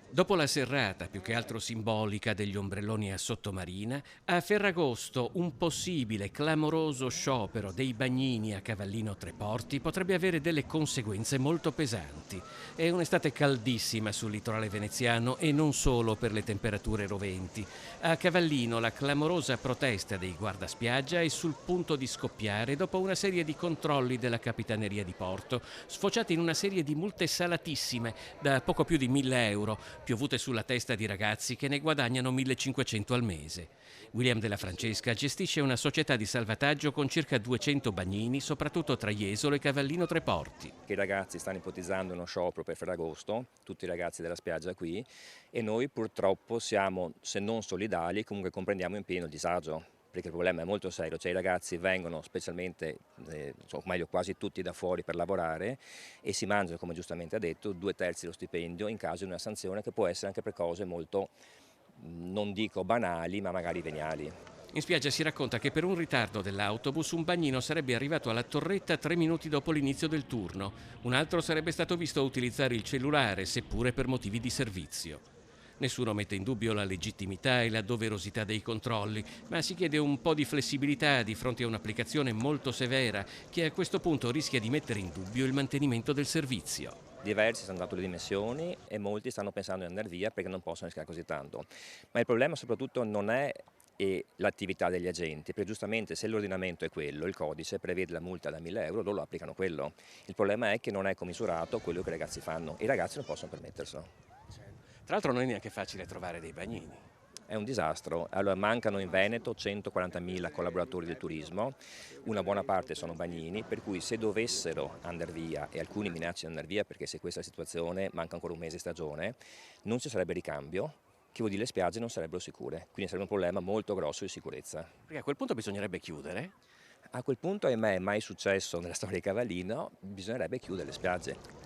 Dopo la serrata, più che altro simbolica, degli ombrelloni a sottomarina, a Ferragosto un possibile clamoroso sciopero dei bagnini a Cavallino Treporti potrebbe avere delle conseguenze molto pesanti. È un'estate caldissima sul litorale veneziano e non solo per le temperature roventi. A Cavallino la clamorosa protesta dei guardaspiaggia è sul punto di scoppiare dopo una serie di controlli della Capitaneria di Porto, sfociati in una serie di multe salatissime da poco più di 1.000 euro, piovute sulla testa di ragazzi che ne guadagnano 1.500 al mese. William della Francesca gestisce una società di salvataggio con circa 200 bagnini, soprattutto tra Jesolo e Cavallino Treporti. I ragazzi stanno ipotizzando uno sciopero per Ferragosto, tutti i ragazzi della spiaggia qui, e noi purtroppo siamo, se non solidali, comunque comprendiamo in pieno il disagio, perché il problema è molto serio, cioè i ragazzi vengono specialmente, o meglio quasi tutti da fuori per lavorare e si mangiano, come giustamente ha detto, 2/3 dello stipendio in caso di una sanzione che può essere anche per cose molto, non dico banali, ma magari veniali. In spiaggia si racconta che per un ritardo dell'autobus un bagnino sarebbe arrivato alla torretta 3 minuti dopo l'inizio del turno. Un altro sarebbe stato visto utilizzare il cellulare, seppure per motivi di servizio. Nessuno mette in dubbio la legittimità e la doverosità dei controlli, ma si chiede un po' di flessibilità di fronte a un'applicazione molto severa che a questo punto rischia di mettere in dubbio il mantenimento del servizio. Diversi si hanno dato le dimissioni e molti stanno pensando di andare via perché non possono rischiare così tanto. Ma il problema soprattutto non è l'attività degli agenti, perché giustamente se l'ordinamento è quello, il codice prevede la multa da 1.000 euro, loro applicano quello. Il problema è che non è commisurato quello che i ragazzi fanno e i ragazzi non possono permetterselo. Tra l'altro non è neanche facile trovare dei bagnini. È un disastro. Allora, mancano in Veneto 140.000 collaboratori del turismo, una buona parte sono bagnini, per cui se dovessero andare via, e alcuni minacciano di andare via perché se questa è la situazione manca ancora un mese di stagione, non ci sarebbe ricambio, che vuol dire le spiagge non sarebbero sicure, quindi sarebbe un problema molto grosso di sicurezza. Perché a quel punto bisognerebbe chiudere. A quel punto, ahimè, mai successo nella storia di Cavallino, bisognerebbe chiudere le spiagge.